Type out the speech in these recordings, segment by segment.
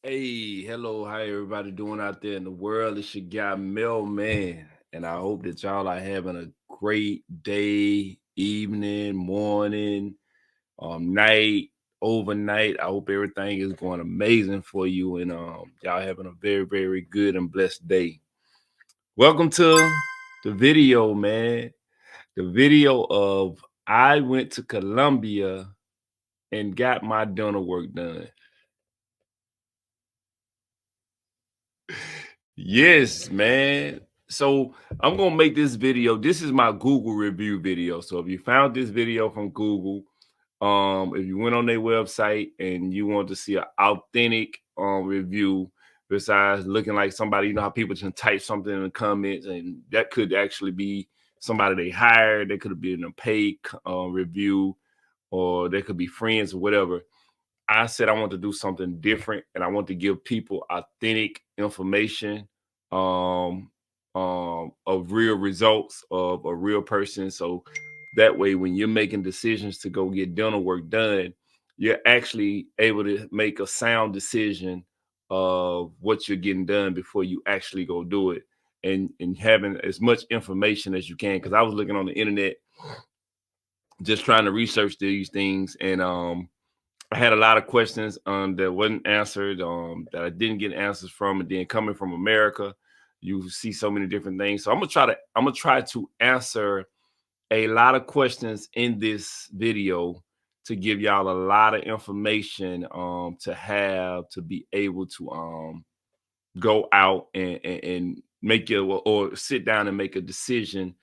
Hey, hello, how everybody doing out there in the world? It's your guy Mailman, and I hope that y'all are having a great day, evening, morning, night, overnight. I hope everything is going amazing for you, and y'all having a very, very good and blessed day. Welcome to the video, man. The video of I went to Colombia and got my dental work done. Yes, man. So I'm gonna make this video. This is my Google review video. So if you found this video from Google, if you went on their website and you want to see an authentic review, besides looking like somebody, you know how people can type something in the comments, and that could actually be somebody they hired. They could have been a paid review, or they could be friends or whatever. I said I want to do something different, and I want to give people authentic information um of real results of a real person. So that way when you're making decisions to go get dental work done, you're actually able to make a sound decision of what you're getting done before you actually go do it, and having as much information as you can. Because I was looking on the internet just trying to research these things, and I had a lot of questions that wasn't answered, that I didn't get answers from, and then coming from America, you see so many different things. So I'm gonna try to answer a lot of questions in this video to give y'all a lot of information to have to be able to go out and make it, or sit down and make a decision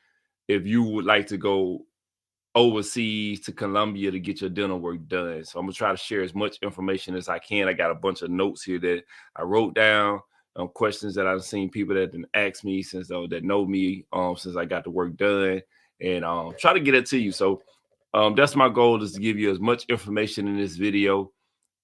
if you would like to go overseas to Colombia to get your dental work done. So I'm gonna try to share as much information as I can. I got a bunch of notes here that I wrote down, questions that I've seen people that didn't ask me since that know me since I got the work done, and try to get it to you. So that's my goal, is to give you as much information in this video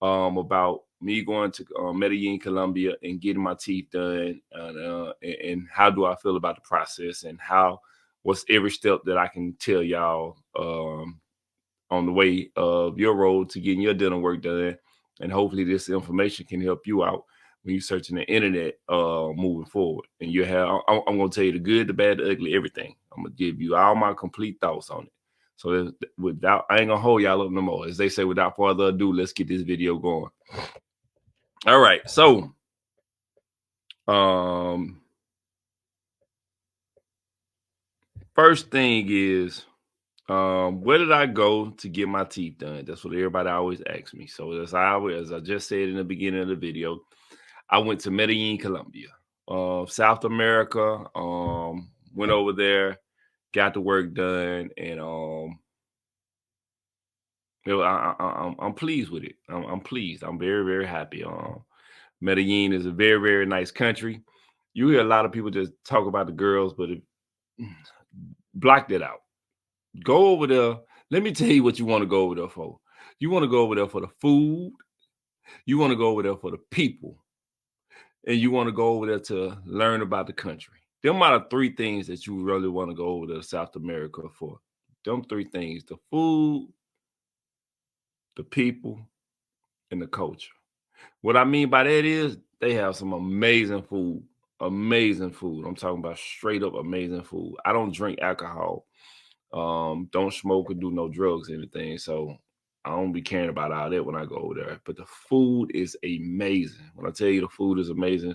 about me going to Medellín, Colombia, and getting my teeth done, and how do I feel about the process, and how what's every step that I can tell y'all on the way of your road to getting your dental work done. And hopefully this information can help you out when you're searching the internet moving forward. And you have, I'm going to tell you the good, the bad, the ugly, everything. I'm going to give you all my complete thoughts on it. So without, I ain't gonna hold y'all up no more. As they say, without further ado, let's get this video going. All right, so um first thing is, where did I go to get my teeth done? That's what everybody always asks me. So as I just said in the beginning of the video, I went to Medellin, Colombia, South America. Went over there, got the work done, and I'm pleased with it. I'm pleased. I'm very, very happy. Medellin is a very, very nice country. You hear a lot of people just talk about the girls, but block that out. Go over there. Let me tell you what you want to go over there for. You want to go over there for the food. You want to go over there for the people, and you want to go over there to learn about the country. Them are the three things that you really want to go over to South America for. Them three things: the food, the people, and the culture. What I mean by that is they have some amazing food. Amazing food. I'm talking about straight up amazing food. I don't drink alcohol. Don't smoke or do no drugs or anything. So I don't be caring about all that when I go over there. But the food is amazing. When I tell you the food is amazing,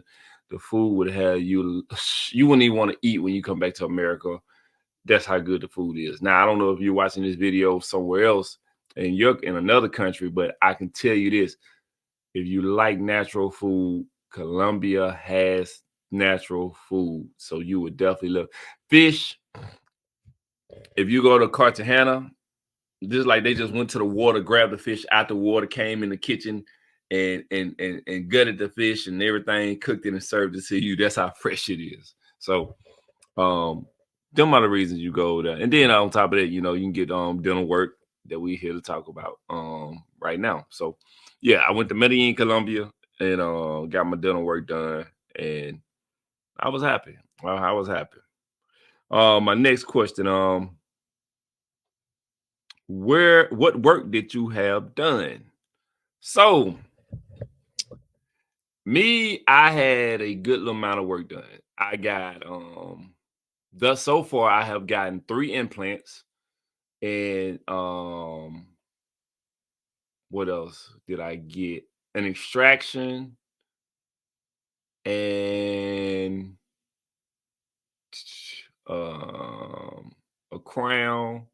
the food would have you, you wouldn't even want to eat when you come back to America. That's how good the food is. Now I don't know if you're watching this video somewhere else and you're in another country, but I can tell you this: if you like natural food, Colombia has natural food. So you would definitely love fish. If you go to Cartagena, just like they just went to the water, grabbed the fish out the water, came in the kitchen and gutted the fish and everything, cooked it and served it to you. That's how fresh it is. So them are the reasons you go there. And then on top of that, you know, you can get dental work that we here to talk about right now. So yeah, I went to Medellin, Colombia, and got my dental work done, and I was happy. I was happy. My next question, what work did you have done? So Me, I had a good little amount of work done. I got thus so far I have gotten 3 implants and what else did I get? An extraction and um a crown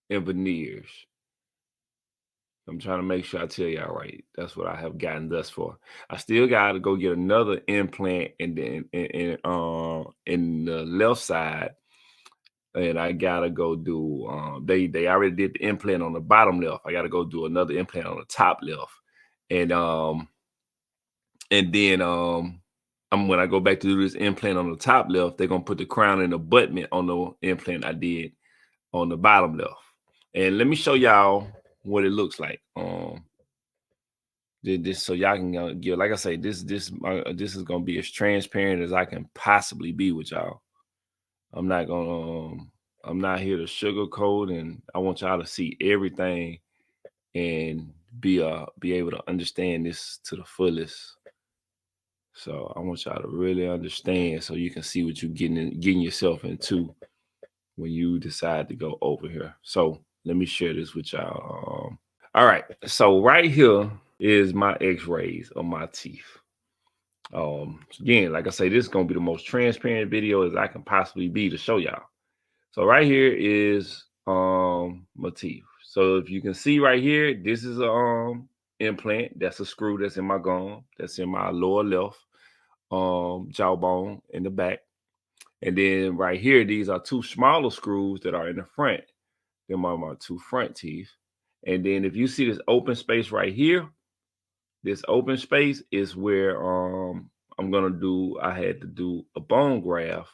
and veneers. I'm trying to make sure I tell y'all right. That's what I have gotten thus far. I still got to go get another implant and then in the left side, and I gotta go do. They already did the implant on the bottom left. I gotta go do another implant on the top left, and then when I go back to do this implant on the top left, they're gonna put the crown and abutment on the implant I did on the bottom left. And let me show y'all what it looks like. This so y'all can get, like I say, this is gonna be as transparent as I can possibly be with y'all. I'm not gonna I'm not here to sugarcoat, and I want y'all to see everything and be able to understand this to the fullest. So I want y'all to really understand so you can see what you're getting yourself into when you decide to go over here. So let me share this with y'all. All right. So right here is my x-rays of my teeth. Again, like I say, this is gonna be the most transparent video as I can possibly be to show y'all. So right here is my teeth. So if you can see right here, this is a implant. That's a screw that's in my gum. That's in my lower left jawbone in the back. And then right here, these are 2 smaller screws that are in the front. Them are my 2 front teeth. And then if you see this open space right here, this open space is where I had to do a bone graft,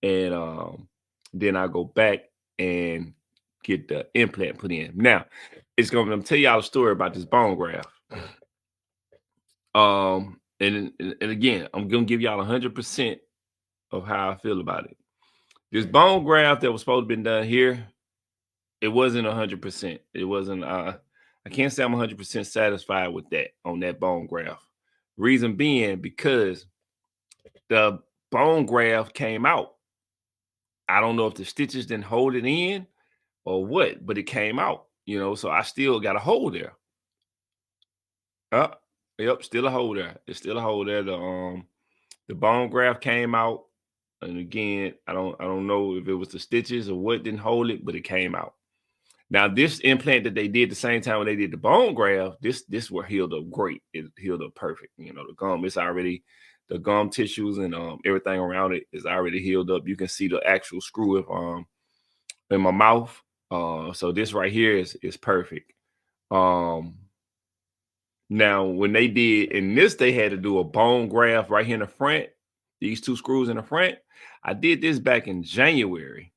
and then I go back and get the implant put in. Now, I'm gonna tell y'all a story about this bone graft. And again, I'm gonna give y'all 100% of how I feel about it. This bone graft that was supposed to be done here, it wasn't 100%. It wasn't. I can't say I'm 100% satisfied with that on that bone graft. Reason being because the bone graft came out. I don't know if the stitches didn't hold it in or what, but it came out. So I still got a hole there. Yep, still a hole there. It's still a hole there. The bone graft came out, and again, I don't know if it was the stitches or what didn't hold it, but it came out. Now, this implant that they did the same time when they did the bone graft, this were healed up great. It healed up perfect. The gum, it's already the gum tissues and everything around it is already healed up. You can see the actual screw in my mouth. So this right here is perfect. Um, Now when they did in this, they had to do a bone graft right here in the front. These 2 screws in the front. I did this back in January.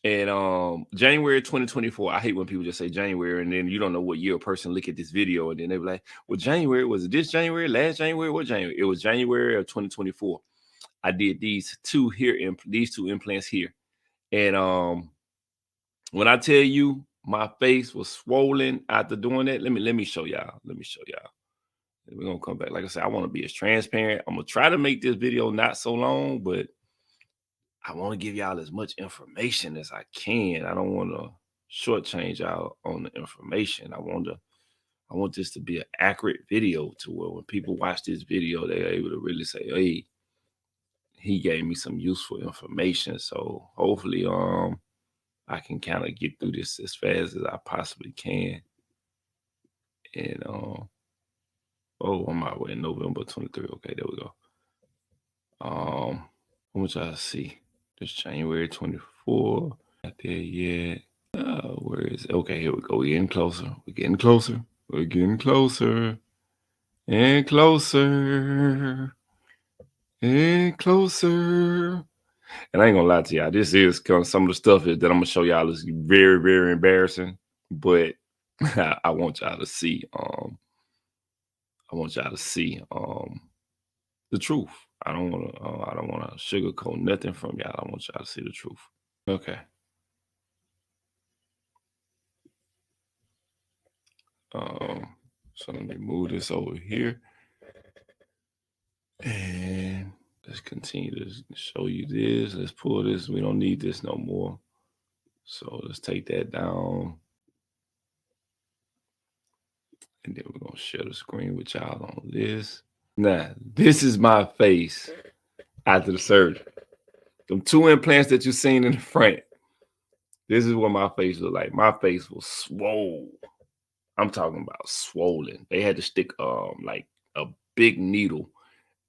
And January 2024. I hate when people just say January and then you don't know what year a person look at this video and then they be like, well, January, was it this January, last January, what January? It was January of 2024. I did these 2 here, these 2 implants here. And when I tell you my face was swollen after doing that, let me show y'all. Let me show y'all. We're gonna come back. Like I said, I want to be as transparent. I'm gonna try to make this video not so long, but I want to give y'all as much information as I can. I don't want to shortchange y'all on the information. I want this to be an accurate video to where when people watch this video, they're able to really say, hey, he gave me some useful information. So hopefully I can kind of get through this as fast as I possibly can. And I'm my way in November 23. Okay, there we go. I want y'all to see this January 24. Not there yet. Where is it? Okay, here we go. We're getting closer. We're getting closer. We're getting closer. And closer. And closer. And I ain't gonna lie to y'all. This is some of the stuff that I'm gonna show y'all is very, very embarrassing. But I want y'all to see. I want y'all to see the truth. I don't wanna sugarcoat nothing from y'all. I want y'all to see the truth. Okay. So let me move this over here. And let's continue to show you this. Let's pull this. We don't need this no more. So let's take that down. And then we're going to share the screen with y'all on this. Now, this is my face after the surgery. Them 2 implants that you seen in the front. This is what my face looked like. My face was swole. I'm talking about swollen. They had to stick like a big needle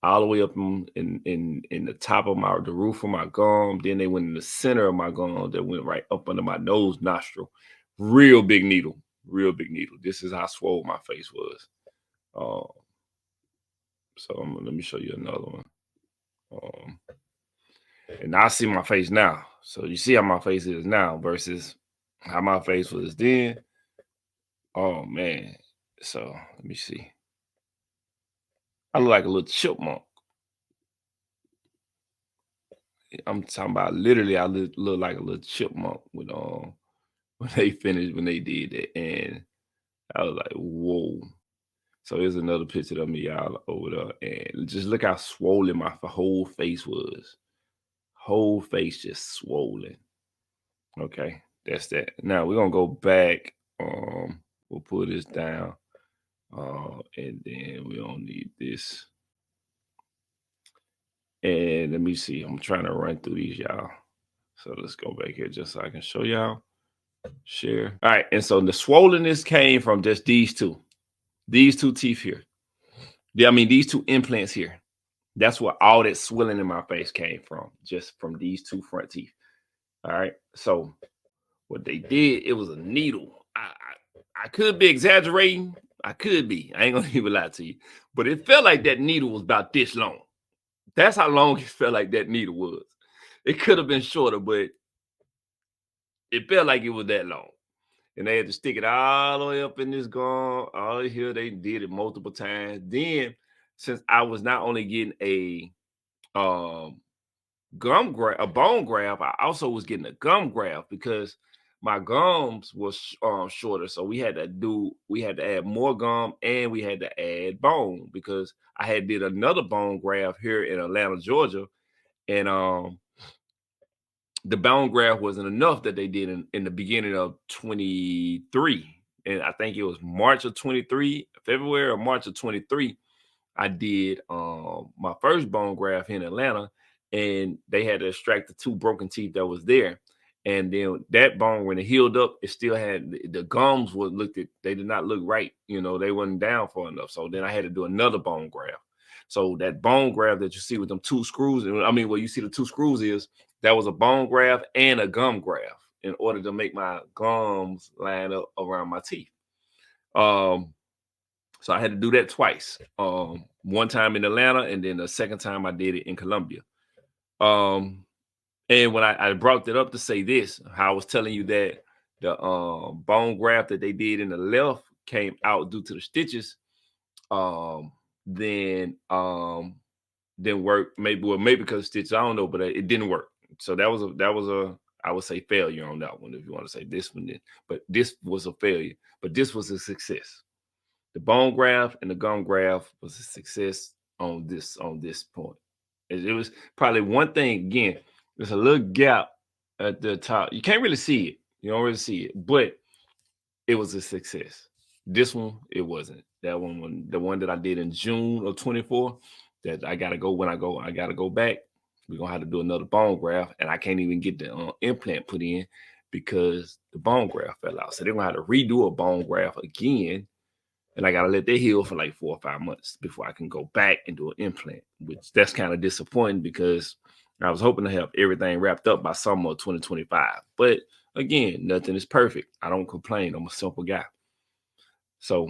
all the way up in the top of the roof of my gum. Then they went in the center of my gum that went right up under my nose nostril. Real big needle. Real big needle. This is how swole my face was. So let me show you another one. And I see my face now. So you see how my face is now versus how my face was then. Oh man. So let me see. I look like a little chipmunk. I'm talking about literally I look like a little chipmunk when they finished when they did it. And I was like, whoa. So here's another picture of me, y'all, over there. And just look how swollen my whole face was. Whole face just swollen. Okay, that's that. Now we're gonna go back. We'll pull this down. And then we don't need this. And let me see. I'm trying to run through these, y'all. So let's go back here just so I can show y'all. Share. All right. And so the swollenness came from just these two teeth here. Yeah, I mean, these 2 implants here. That's where all that swelling in my face came from, just from these 2 front teeth. All right. So what they did, it was a needle. I could be exaggerating. I could be. I ain't gonna even lie to you. But it felt like that needle was about this long. That's how long it felt like that needle was. It could have been shorter, but it felt like it was that long. And they had to stick it all the way up in this gum. All here, they did it multiple times. Then, since I was not only getting a bone graft, I also was getting a gum graft because my gums was shorter. So we had to add more gum and we had to add bone because I had did another bone graft here in Atlanta, Georgia, and the bone graft wasn't enough that they did in the beginning of 23. And I think it was March of 23, February or March of 23. I did my first bone graft in Atlanta, and they had to extract the 2 broken teeth that was there. And then that bone, when it healed up, it still had the gums they did not look right. You know, they wasn't down far enough. So then I had to do another bone graft. So that bone graft that you see with them 2 screws, I mean, where you see the 2 screws that was a bone graft and a gum graft in order to make my gums line up around my teeth. So I had to do that twice. One time in Atlanta, and then the second time I did it in Colombia. And when I brought that up to say this, how I was telling you that the bone graft that they did in the left came out due to the stitches, then didn't work. Maybe because of stitches, I don't know, but it didn't work. So that was a I would say failure on that one if you want to say this one. But this was a failure. But this was a success. The bone graft and the gum graft was a success on this point. It was probably one thing. Again, there's a little gap at the top. You can't really see it. You don't really see it, but it was a success. This one, it wasn't. That one, the one that I did in June of 24, that I gotta go when I gotta go back. We're gonna have to do another bone graft, and I can't even get the implant put in because the bone graft fell out. So they're gonna have to redo a bone graft again, and I gotta let that heal for like 4 or 5 months before I can go back and do an implant, which that's kind of disappointing because I was hoping to have everything wrapped up by summer of 2025. But again, nothing is perfect. I don't complain. I'm a simple guy. So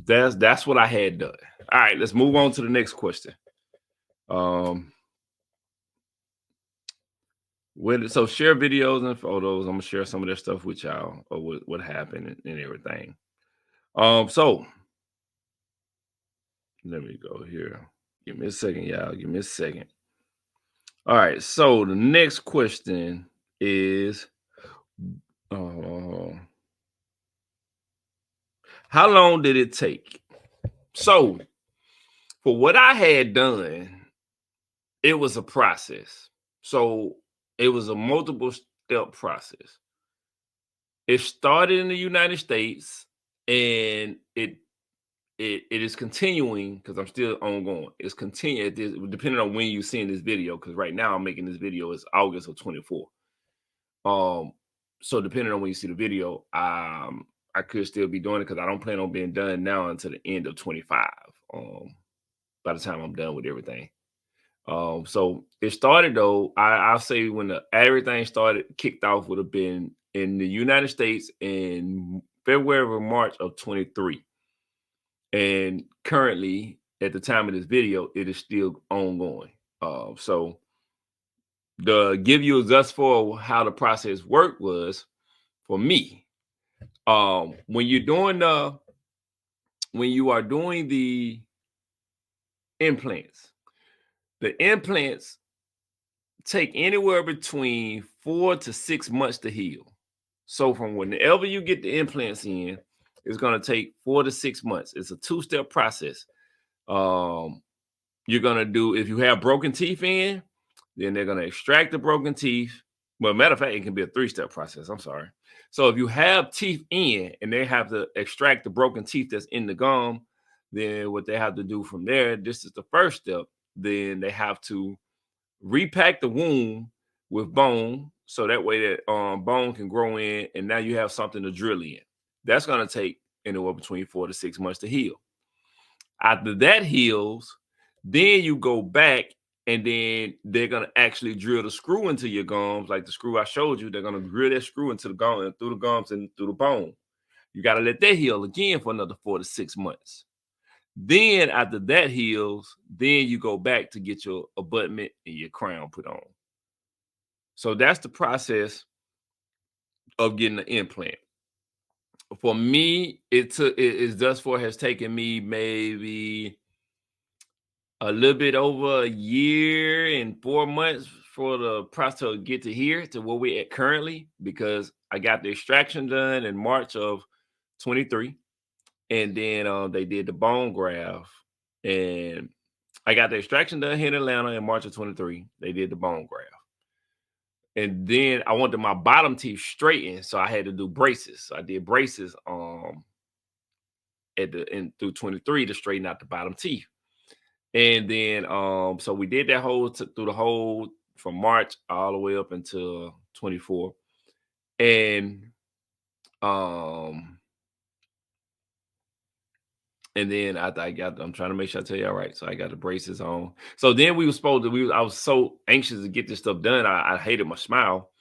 that's what I had done. All right, let's move on to the next question. So share videos and photos. I'm gonna share some of that stuff with y'all or what happened and everything. So let me go here. Give me a second, y'all. Give me a second. All right. So the next question is, how long did it take? So For what I had done, it was a process. So it was a multiple step process. It started in the United States, and it is continuing because I'm still ongoing. It's continuing depending on when you're seeing this video. Because right now I'm making this video is August of 24. So depending on when you see the video, I could still be doing it because I don't plan on being done now until the end of 25. By the time I'm done with everything. So it started though. I'll say when everything started kicked off would have been in the United States in February or March of 23. And currently, at the time of this video, it is still ongoing. So the give you thus for how the process worked was for me. When you're doing when you are doing the implants take anywhere between 4 to 6 months to heal. So from whenever you get the implants in, it's going to take 4 to 6 months. It's a two-step process. You're going to do, if you have broken teeth in, then they're going to extract the broken teeth. Well, matter of fact, it can be a three-step process. I'm sorry. So if you have teeth in and they have to extract the broken teeth that's in the gum, then what they have to do from there, this is the first step. Then they have to repack the wound with bone so that way that bone can grow in, and now you have something to drill in. That's going to take anywhere between 4 to 6 months to heal. After that heals, then you go back and then they're going to actually drill the screw into your gums, like the screw I showed you. They're going to drill that screw into the gum and through the gums and through the bone. You got to let that heal again for another 4 to 6 months. Then after that heals, then you go back to get your abutment and your crown put on. So that's the process of getting an implant. For me, it thus far has taken me maybe a little bit over a year and 4 months for the process to get to here to where we're at currently, because I got the extraction done in March of 23. And then they did the bone graft, and I got the extraction done here in Atlanta in March of 23. They did the bone graft. And then I wanted my bottom teeth straightened, so I had to do braces. So I did braces through 23 to straighten out the bottom teeth. And then so we did that through the whole from March all the way up until 24. And and then I'm trying to make sure I tell you all right. So I got the braces on. So then I was so anxious to get this stuff done. I hated my smile.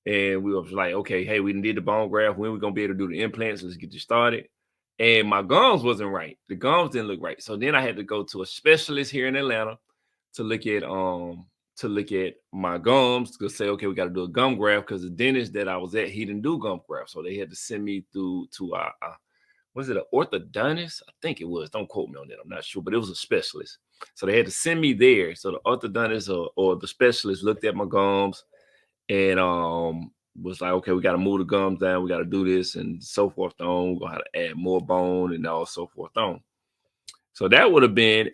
And we was like, okay, hey, we did the bone graft. When we gonna be able to do the implants? Let's get you started. And my gums wasn't right. The gums didn't look right. So then I had to go to a specialist here in Atlanta to look at my gums to say, okay, we got to do a gum graft, because the dentist that I was at, he didn't do gum graft. So they had to send me through to was it an orthodontist? I think it was. Don't quote me on that. I'm not sure, but it was a specialist. So they had to send me there. So the orthodontist or the specialist looked at my gums and was like, okay, we got to move the gums down. We got to do this and so forth on. We're going to have to add more bone and all so forth on. So that would have been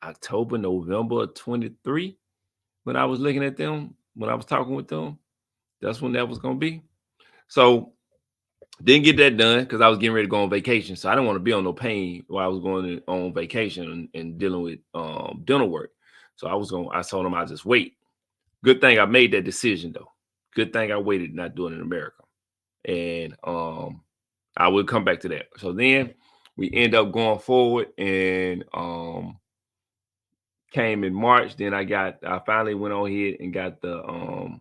October, November 23 when I was looking at them, when I was talking with them. That's when that was going to be. So didn't get that done because I was getting ready to go on vacation. So I didn't want to be on no pain while I was going on vacation and dealing with dental work. So I told them I'll just wait. Good thing I made that decision though. Good thing I waited, not doing it in America. And I will come back to that. So then we end up going forward and came in March. Then I finally went on ahead and got the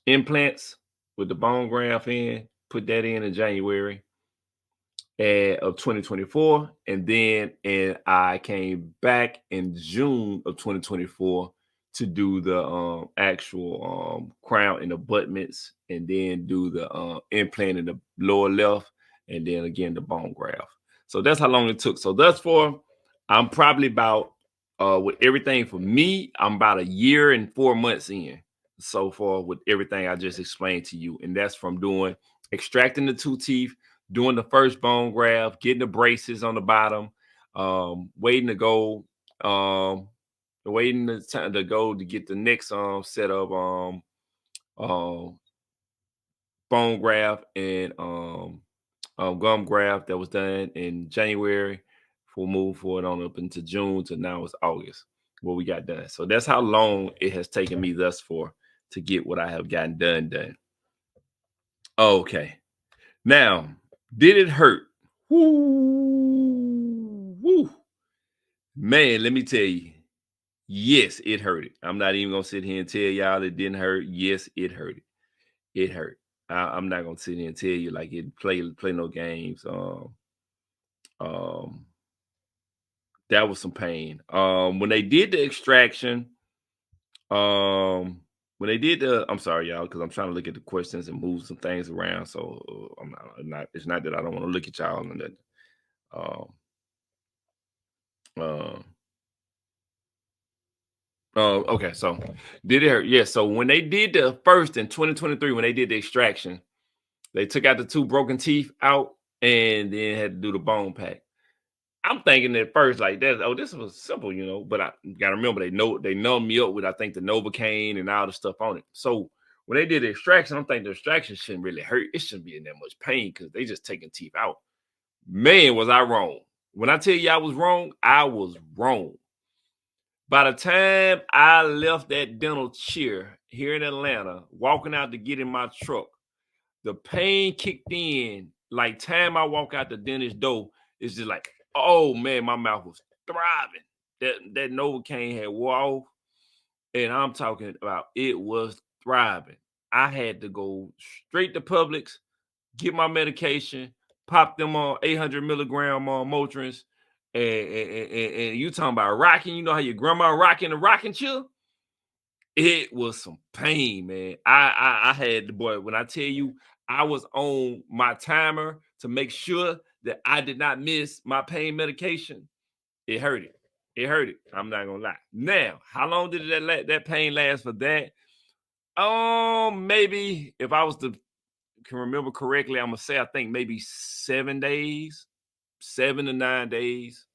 implants with the bone graft in, put that in January of 2024. And I came back in June of 2024 to do the actual crown and abutments, and then do the implant in the lower left, and then again the bone graft. So that's how long it took. So thus far, I'm probably about with everything for me, I'm about a year and 4 months in so far with everything I just explained to you. And that's from extracting the two teeth, doing the first bone graft, getting the braces on the bottom, waiting to go, waiting the time to go to get the next set of um bone graft and gum graft that was done in January. We'll move forward on up into June to now it's August what we got done. So that's how long it has taken me thus far to get what I have gotten done. Okay. Now, did it hurt? Woo, woo. Man, let me tell you. Yes, it hurt it. I'm not even gonna sit here and tell y'all it didn't hurt. Yes, it hurt it. It hurt. I'm not gonna sit here and tell you like it play no games. Um, that was some pain. When they did the extraction, when they did the, I'm sorry, y'all, because I'm trying to look at the questions and move some things around. So I'm not. It's not that I don't want to look at y'all and that. Um, uh, okay, so did it hurt? Yeah. So when they did the first in 2023, when they did the extraction, they took out the 2 broken teeth out and then had to do the bone pack. I'm thinking at first like that. Oh, this was simple, But I gotta remember they numbed me up with I think the Novocaine and all the stuff on it. So when they did the extraction, I'm thinking the extraction shouldn't really hurt. It shouldn't be in that much pain because they just taking teeth out. Man, was I wrong? When I tell you I was wrong, I was wrong. By the time I left that dental chair here in Atlanta, walking out to get in my truck, the pain kicked in. Like time I walk out the dentist door, it's just like, oh man, my mouth was thriving. That Novocaine had wore off, and I'm talking about it was thriving. I had to go straight to Publix, get my medication, pop them on 800 milligram on Motrins, and you talking about rocking. You know how your grandma rocking the rocking chair? It was some pain, man. I had the boy. When I tell you, I was on my timer to make sure that I did not miss my pain medication. It hurt it. It hurt it. I'm not gonna lie. Now, how long did that pain last for that? Maybe if I was to can remember correctly, I'm gonna say I think maybe 7 days, 7 to 9 days,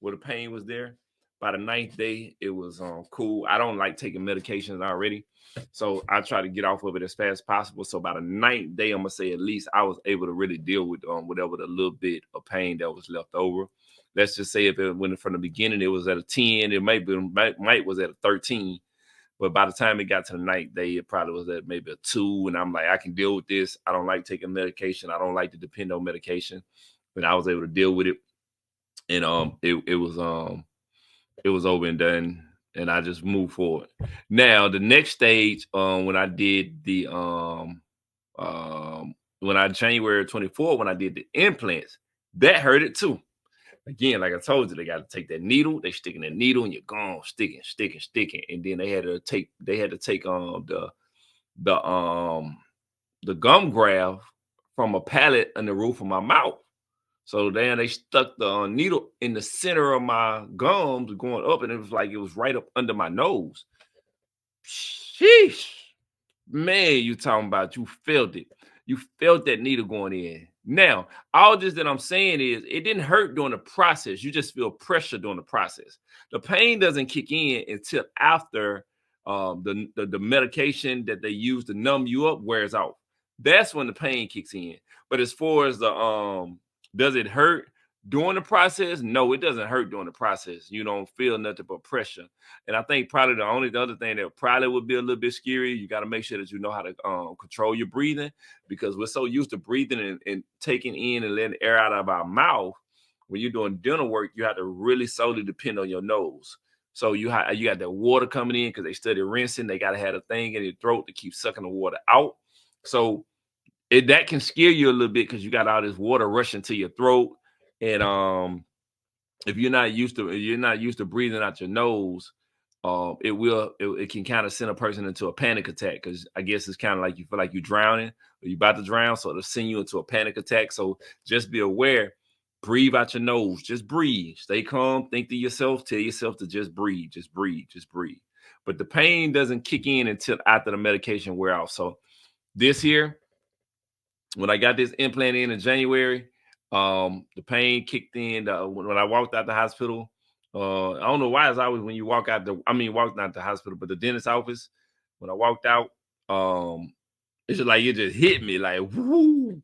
where the pain was there. By the ninth day, it was cool. I don't like taking medications already, so I try to get off of it as fast as possible. So by the ninth day, I'm gonna say at least I was able to really deal with whatever the little bit of pain that was left over. Let's just say if it went from the beginning, it was at a 10, it might was at a 13. But by the time it got to the ninth day, it probably was at maybe a 2. And I'm like, I can deal with this. I don't like taking medication. I don't like to depend on medication. But I was able to deal with it. And it was over and done. And I just moved forward. Now the next stage, when I did the when I January 24, when I did the implants, that hurt it too. Again, like I told you, they got to take that needle, they sticking that needle in your gum, sticking, and then they had to take the the gum graft from a pallet in the roof of my mouth. So then they stuck the needle in the center of my gums going up, and it was like it was right up under my nose. Sheesh. Man, you talking about you felt it. You felt that needle going in. Now, all this that I'm saying is it didn't hurt during the process. You just feel pressure during the process. The pain doesn't kick in until after the medication that they use to numb you up wears off. That's when the pain kicks in. But as far as the does it hurt during the process? No, it doesn't hurt during the process. You don't feel nothing but pressure. And I think probably the other thing that probably would be a little bit scary, you got to make sure that you know how to control your breathing, because we're so used to breathing and taking in and letting air out of our mouth. When you're doing dental work, you have to really solely depend on your nose. So you got that water coming in because they study rinsing. They got to have a thing in your throat to keep sucking the water out. So that can scare you a little bit because you got all this water rushing to your throat. And if you're not used to breathing out your nose, it can kind of send a person into a panic attack, because I guess it's kind of like you feel like you're drowning or you're about to drown, so it'll send you into a panic attack. So just be aware, breathe out your nose, just breathe, stay calm, think to yourself, tell yourself to just breathe, just breathe, just breathe. But the pain doesn't kick in until after the medication wear off. So this here, when I got this implant in January, the pain kicked in. When I walked out the hospital, I don't know why it's always when you walk out walked out the hospital, but the dentist office. When I walked out, it's just like it just hit me like whoo.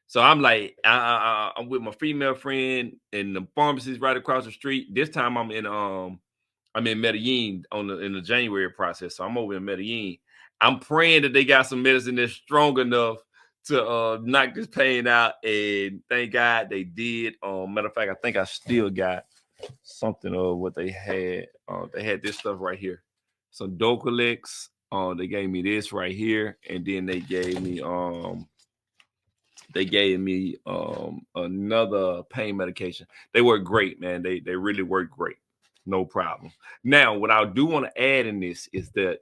So I'm like, I'm with my female friend in the pharmacy's right across the street. This time I'm in Medellín in the January process. So I'm over in Medellín. I'm praying that they got some medicine that's strong enough to knock this pain out. And thank God they did. Matter of fact, I think I still got something of what they had. They had this stuff right here. Some Docalex. They gave me this right here. And then they gave me another pain medication. They work great, man. They really work great. No problem. Now, what I do want to add in this is that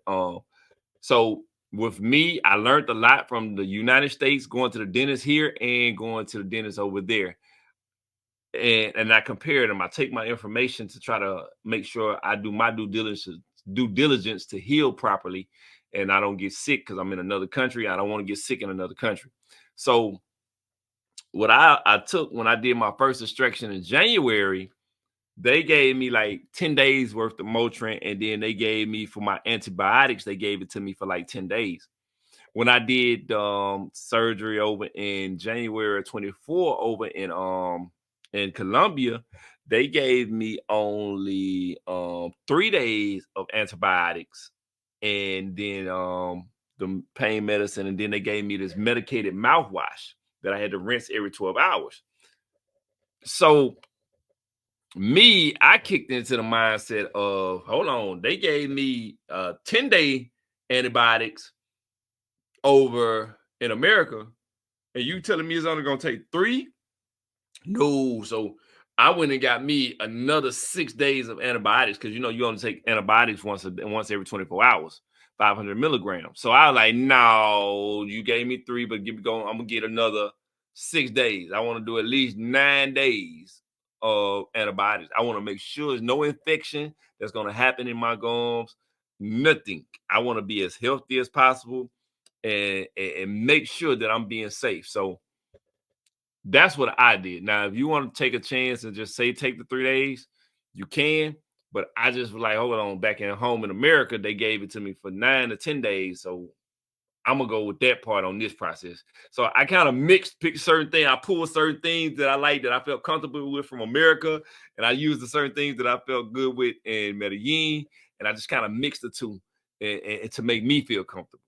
so with me, I learned a lot from the United States, going to the dentist here and going to the dentist over there. And I compare them. I take my information to try to make sure I do my due diligence to heal properly and I don't get sick because I'm in another country. I don't want to get sick in another country. So what I took when I did my first extraction in January, they gave me like 10 days worth of Motrin, and then they gave me for my antibiotics, they gave it to me for like 10 days. When I did surgery over in January 24 over in Colombia, they gave me only 3 days of antibiotics and then the pain medicine, and then they gave me this medicated mouthwash that I had to rinse every 12 hours. So I kicked into the mindset of, hold on, they gave me 10-day antibiotics over in America, and you telling me it's only gonna take 3? No. So I went and got me another 6 days of antibiotics because you only take antibiotics once every 24 hours, 500 milligrams. So I was like, no, you gave me 3, but give me going. I'm gonna get another 6 days. I want to do at least 9 days of antibiotics. I want to make sure there's no infection that's gonna happen in my gums. Nothing. I want to be as healthy as possible and make sure that I'm being safe. So that's what I did. Now, if you want to take a chance and just say take the 3 days, you can. But I just was like, hold on, back in home in America, they gave it to me for 9 to 10 days. So I'm gonna go with that part on this process. So I kind of pick certain things. I pulled certain things that I like that I felt comfortable with from America, and I used the certain things that I felt good with in Medellin, and I just kind of mixed the two and to make me feel comfortable,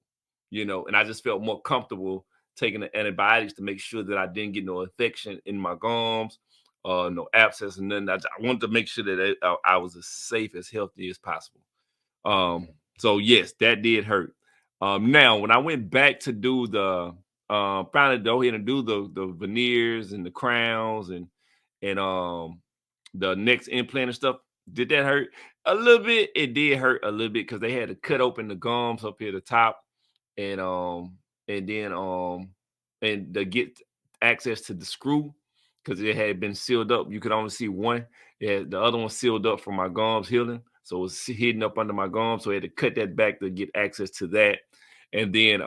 And I just felt more comfortable taking the antibiotics to make sure that I didn't get no infection in my gums, no abscess, and then I wanted to make sure that I was as safe, as healthy as possible. So yes, that did hurt. Now when I went back to do the finally go ahead and do the veneers and the crowns and the next implant and stuff, did that hurt? A little bit. It did hurt a little bit because they had to cut open the gums up here at the top and and then and to get access to the screw because it had been sealed up. You could only see one. Yeah, the other one sealed up from my gums healing, so it was hidden up under my gums. So I had to cut that back to get access to that. And then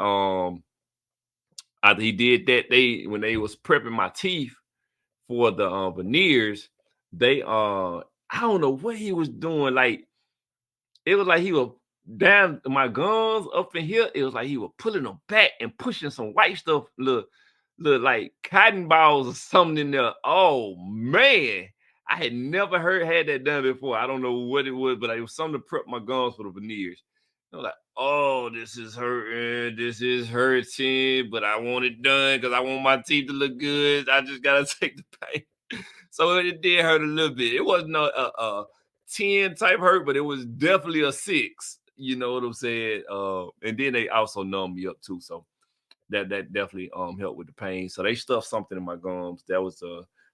after he did that, when they was prepping my teeth for the veneers, they I don't know what he was doing. Like it was like he was down my gums up in here. It was like he was pulling them back and pushing some white stuff, look like cotton balls or something in there. Oh man, I had never had that done before. I don't know what it was, but it was something to prep my gums for the veneers. I was like, oh, this is hurting, but I want it done because I want my teeth to look good. I just gotta take the pain. So it did hurt a little bit. It wasn't a 10 type hurt, but it was definitely a 6. You know what I'm saying? And then they also numbed me up too. So that definitely helped with the pain. So they stuffed something in my gums. That was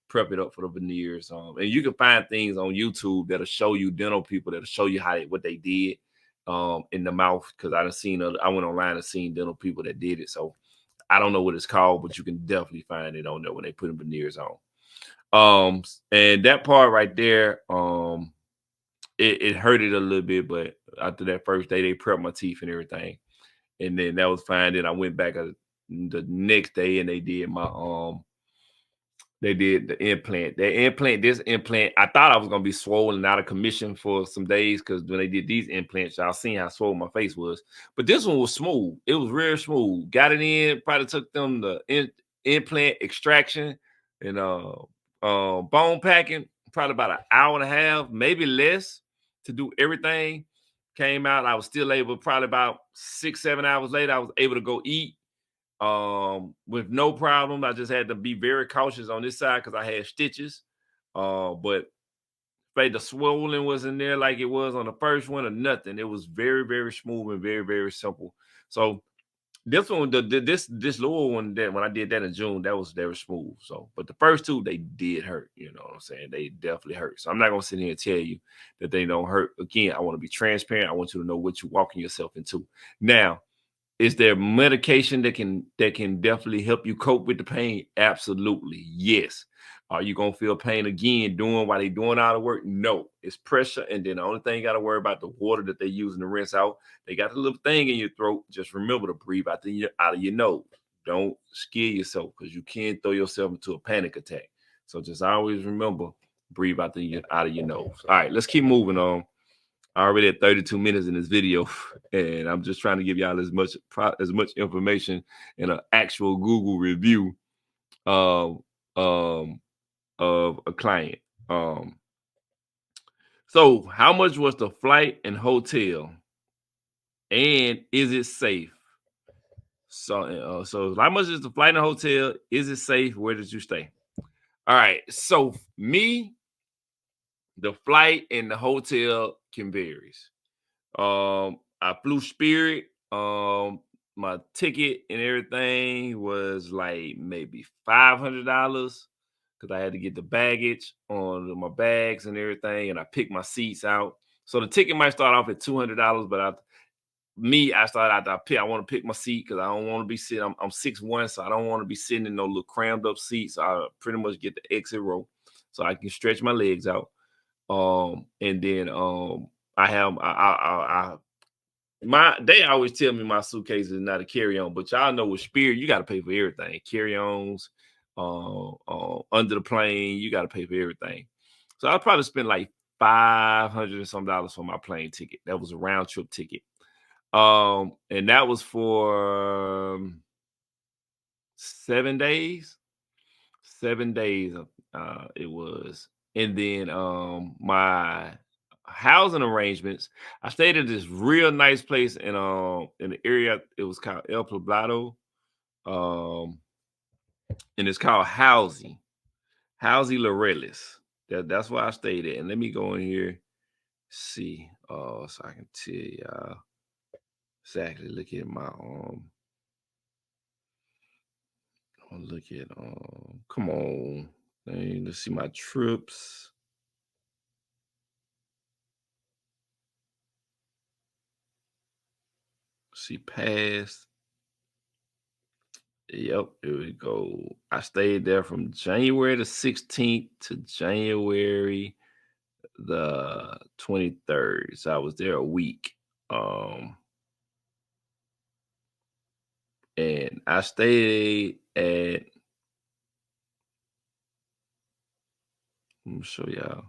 prep it up for the veneers. And you can find things on YouTube that'll show you dental people that'll show you what they did in the mouth. Because I went online and seen dental people that did it. So I don't know what it's called, but you can definitely find it on there when they put veneers on. And that part right there, it hurted a little bit, but after that first day, they prepped my teeth and everything, and then that was fine. Then I went back the next day, and they did the implant. This implant, I thought I was gonna be swollen out of commission for some days because when they did these implants, y'all seen how swollen my face was. But this one was smooth. It was real smooth. Got it in. Probably took them the implant extraction and bone packing. Probably about an hour and a half, maybe less, to do everything. Came out. I was still able. Probably about 6-7 hours later, I was able to go eat with no problem. I just had to be very cautious on this side because I had stitches. But the swollen was in there like it was on the first one or nothing. It was very, very smooth and very, very simple. So this one, this lower one, that when I did that in June, that was very smooth. So, but the first two, they did hurt. You know what I'm saying? They definitely hurt. So I'm not gonna sit here and tell you that they don't hurt. Again, I want to be transparent. I want you to know what you're walking yourself into. Now, is there medication that can definitely help you cope with the pain? Absolutely, yes. Are you gonna feel pain again doing while they doing all the work? No, it's pressure, and then the only thing you got to worry about the water that they're using to rinse out. They got a little thing in your throat. Just remember to breathe out of your nose. Don't scare yourself because you can throw yourself into a panic attack. So just always remember, breathe out of your nose. All right, let's keep moving on. I already at 32 minutes in this video, and I'm just trying to give y'all as much information in an actual Google review of a client. So how much was the flight and hotel, and is it safe? So how much is the flight and hotel? Is it safe? Where did you stay? All right. So me, the flight and the hotel can varies. I flew Spirit. My ticket and everything was like maybe $500 because I had to get the baggage on my bags and everything, and I picked my seats out. So the ticket might start off at $200, but I started out. I want to pick my seat because I don't want to be sitting. I'm 6'1", so I don't want to be sitting in no little crammed up seats. So I pretty much get the exit row, so I can stretch my legs out. And then they always tell me my suitcase is not a carry-on, but y'all know with Spirit, you got to pay for everything. Carry-ons, under the plane, you got to pay for everything. So I probably spent like $500 and some for my plane ticket. That was a round trip ticket. And that was for 7 days. 7 days it was. And then my housing arrangements, I stayed at this real nice place in the area. It was called El Poblado. And it's called Housing Laureles. That's where I stayed at. And let me go in here, see, so I can tell y'all exactly. Look at my look at come on. Let's see my trips. See past. Yep, here we go. I stayed there from January the 16th to January the 23rd. So I was there a week. And I stayed at, let me show y'all.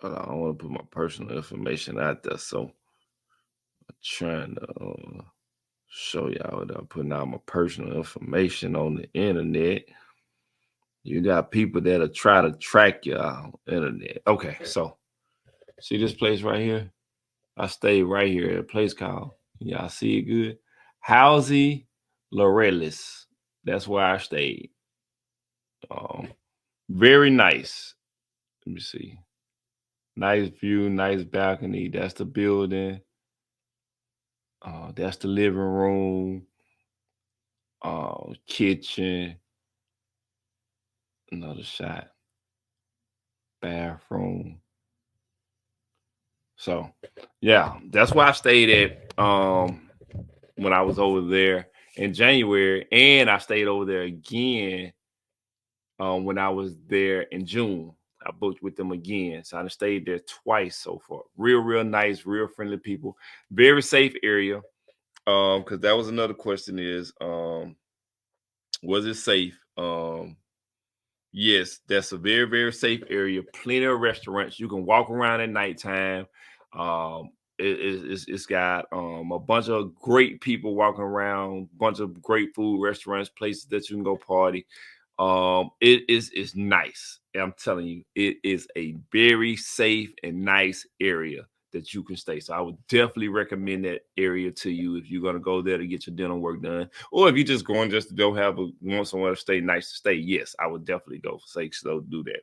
Hold on, I don't want to put my personal information out there. So I'm trying to show y'all without putting out my personal information on the internet. You got people that'll try to track you on the internet. Okay, so see this place right here? I stayed right here at a place called, y'all see it good? Housing Laureles. That's where I stayed. Very nice. Let me see. Nice view, nice balcony. That's the building. That's the living room. Kitchen. Another shot. Bathroom. So, yeah, that's where I stayed at when I was over there in January, and I stayed over there again when I was there in June. I booked with them again. So I stayed there twice so far. Real nice, real friendly people. Very safe area. Because that was another question is, was it safe? Yes, that's a very safe area. Plenty of restaurants. You can walk around at nighttime. Um, it's got a bunch of great people walking around, bunch of great food restaurants, places that you can go party. It's nice. I'm telling you, it is a very safe and nice area that you can stay. So I would definitely recommend that area to you if you're gonna go there to get your dental work done, or if you're just going just to go want somewhere to stay nice to stay. Yes, I would definitely go. Say so, do that.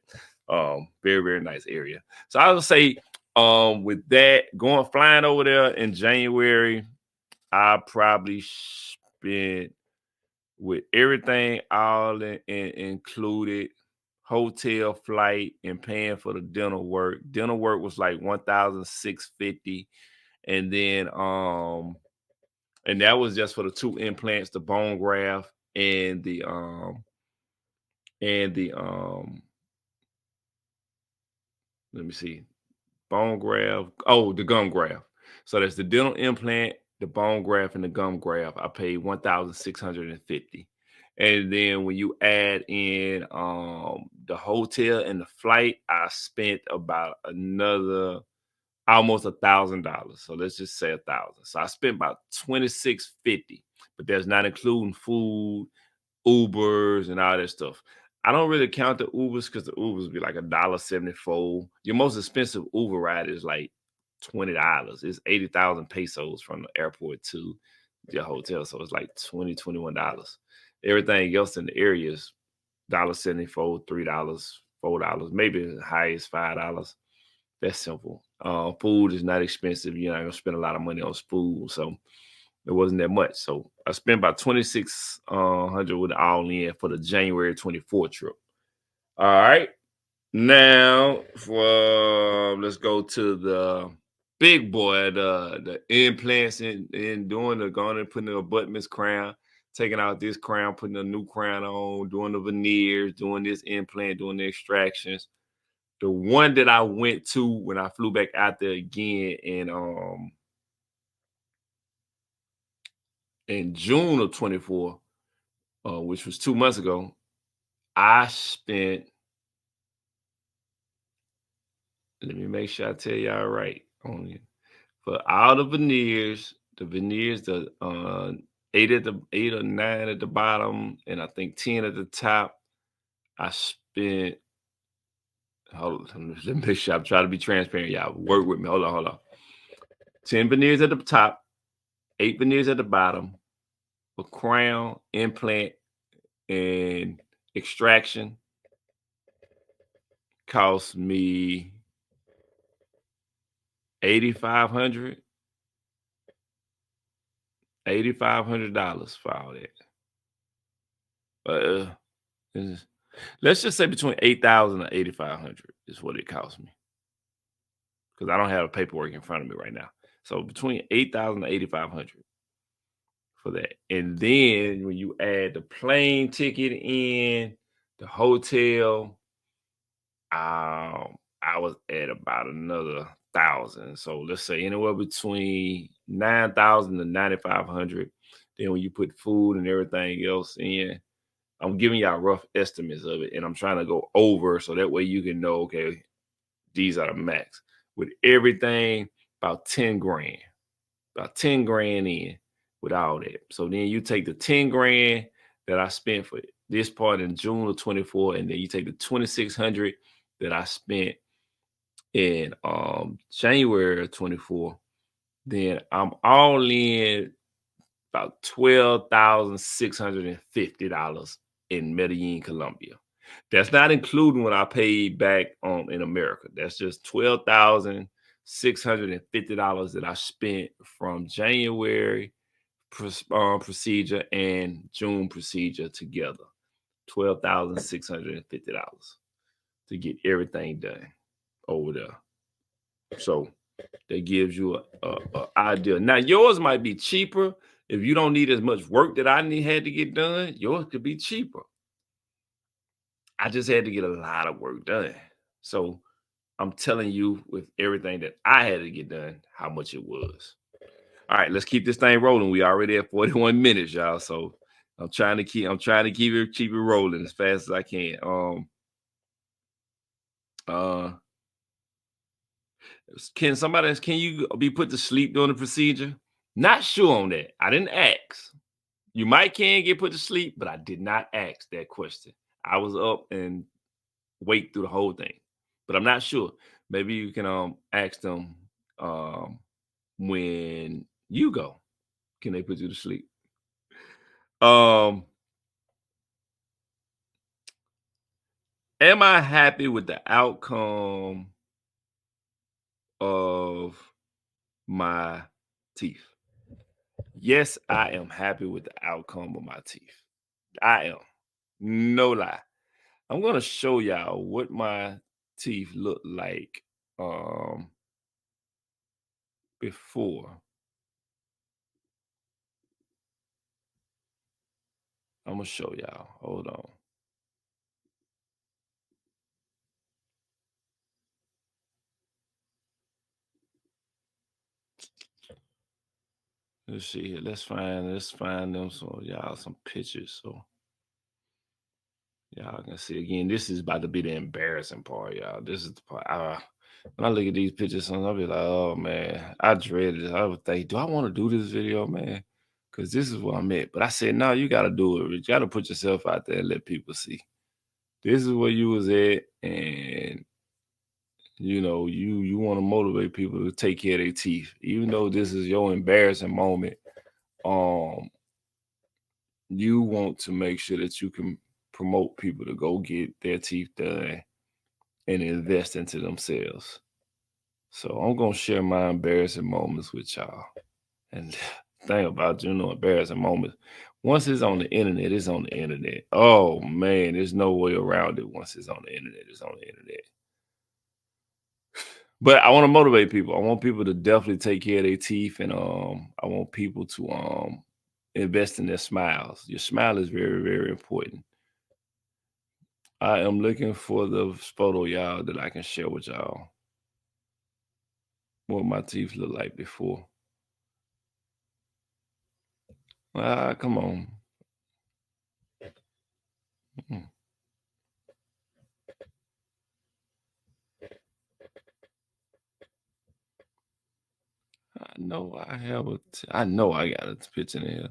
Very nice area. So I would say, with that going flying over there in January, I probably spent with everything all included, hotel, flight, and paying for the dental work. Dental work was like 1,650, and then and that was just for the 2 implants, the bone graft, and the let me see, bone graft. Oh, the gum graft. So that's the dental implant, the bone graft, and the gum graft. I paid 1,650. And then when you add in the hotel and the flight, I spent about another almost $1,000. So let's just say 1,000. So I spent about 2,650, but that's not including food, Ubers, and all that stuff. I don't really count the Ubers because the Ubers be like $1.74. Your most expensive Uber ride is like $20. It's 80,000 pesos from the airport to your hotel. So it's like $21. Everything else in the area is $1.74, $3, $4, maybe as high as $5. That's simple. Food is not expensive. You're not gonna spend a lot of money on food. So it wasn't that much. So I spent about 2,600 with all in for the January 24 trip. All right. Now for let's go to the big boy, the implants and doing the going and putting the abutments crown, taking out this crown, putting a new crown on, doing the veneers, doing this implant, doing the extractions. The one that I went to when I flew back out there again in June of 24, which was 2 months ago, I spent, let me make sure I tell y'all right on it. For all the veneers, the 8 or 9 at the bottom, and I think 10 at the top, I spent, hold on, let me make sure I'm trying to be transparent. Y'all work with me. Hold on. 10 veneers at the top, 8 veneers at the bottom, a crown, implant, and extraction cost me 8,500 $8,500 for all that. Uh, it's- let's just say between 8,000 and 8,500 is what it cost me because I don't have the paperwork in front of me right now. So between 8,000 and 8,500 for that, and then when you add the plane ticket in, the hotel, I was at about another thousand. So let's say anywhere between 9,000 to 9,500. Then when you put food and everything else in, I'm giving y'all rough estimates of it, and I'm trying to go over so that way you can know, okay, these are the max. With everything, about 10 grand, about 10 grand in with all that. So then you take the 10 grand that I spent for this part in June of 24, and then you take the 2,600 that I spent in January of 24, then I'm all in about $12,650 in Medellin, Colombia. That's not including what I paid back in America. That's just $12,650 that I spent from January procedure and June procedure together. $12,650 to get everything done over there. So that gives you a idea. Now yours might be cheaper if you don't need as much work that had to get done. Yours could be cheaper. I just had to get a lot of work done. So I'm telling you with everything that I had to get done, how much it was. All right, let's keep this thing rolling. We already at 41 minutes, y'all. So I'm trying to keep it rolling as fast as I can. Uh can you be put to sleep during the procedure? Not sure on that. I didn't ask. You might can get put to sleep, but I did not ask that question. I was up and wait through the whole thing. But I'm not sure. Maybe you can ask them um when you go. Can they put you to sleep? Um am I happy with the outcome of my teeth? Yes, I am happy with the outcome of my teeth. I am. No lie. I'm gonna show y'all what my teeth look like um before. I'm gonna show y'all. Hold on. Let's see here. Let's find them so y'all some pictures so y'all can see again. This is about to be the embarrassing part, y'all. This is the part. When I look at these pictures, I'll be like, oh man, I dread it. I would think, do I want to do this video, man? Because this is what I'm at. But I said, no, you gotta do it, Rich. You gotta put yourself out there and let people see. This is where you was at, and you want to motivate people to take care of their teeth. Even though this is your embarrassing moment, um, you want to make sure that you can promote people to go get their teeth done and invest into themselves. So I'm gonna share my embarrassing moments with y'all. And thing about embarrassing moments. Once it's on the internet, it's on the internet. Oh man, there's no way around it. Once it's on the internet, it's on the internet. But I want to motivate people. I want people to definitely take care of their teeth, and I want people to invest in their smiles. Your smile is very, very important. I am looking for the photo, y'all, that I can share with y'all. What my teeth look like before. Come on. Mm, I know I got a picture in here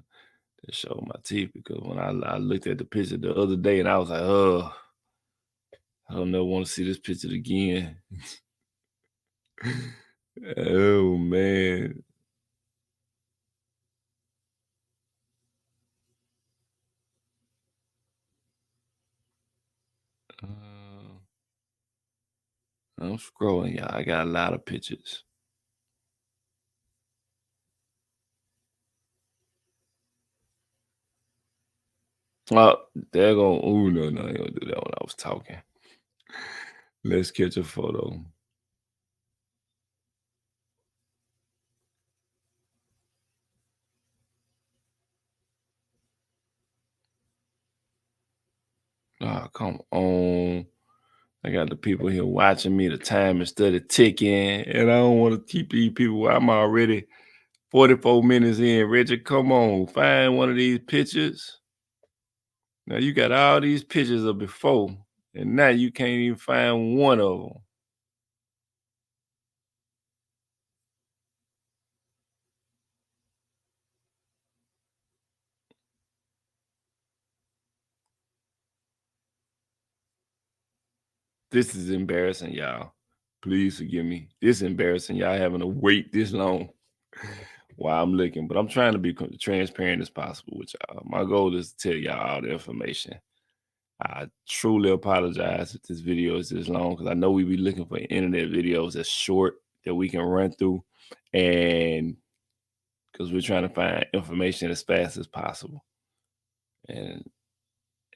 that show my teeth because when I looked at the picture the other day and I was like, oh, I don't know, want to see this picture again. Oh man. Uh, I'm scrolling, y'all. I got a lot of pictures. Oh, they're going. Oh no, I ain't gonna do that when I was talking. Let's catch a photo. Oh, come on. I got the people here watching me. The time is steady ticking, and I don't want to keep these people. I'm already 44 minutes in. Reggie, come on, find one of these pictures. Now you got all these pictures of before, and now you can't even find one of them. This is embarrassing, y'all. Please forgive me. This is embarrassing. Y'all having to wait this long while I'm looking, but I'm trying to be transparent as possible with y'all. My goal is to tell y'all all the information. I truly apologize if this video is this long because I know we be looking for internet videos that's short that we can run through, and because we're trying to find information as fast as possible. And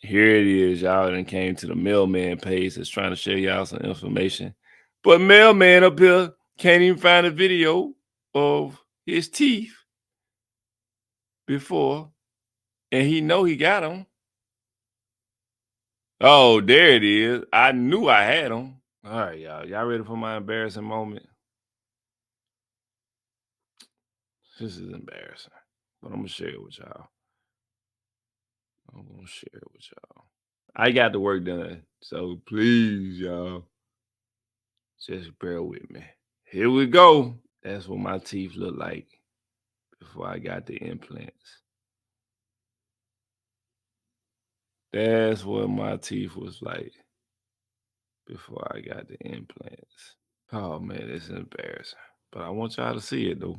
here it is, y'all then came to the mailman page that's trying to share y'all some information. But mailman up here can't even find a video of his teeth before, and he know he got them. Oh, there it is. I knew I had them. All right, y'all. Y'all ready for my embarrassing moment? This is embarrassing, but I'm gonna share it with y'all. I'm gonna share it with y'all. I got the work done, so please, y'all, just bear with me. Here we go. That's what my teeth look like before I got the implants. That's what my teeth was like before I got the implants. Oh man, it's embarrassing. But I want y'all to see it though.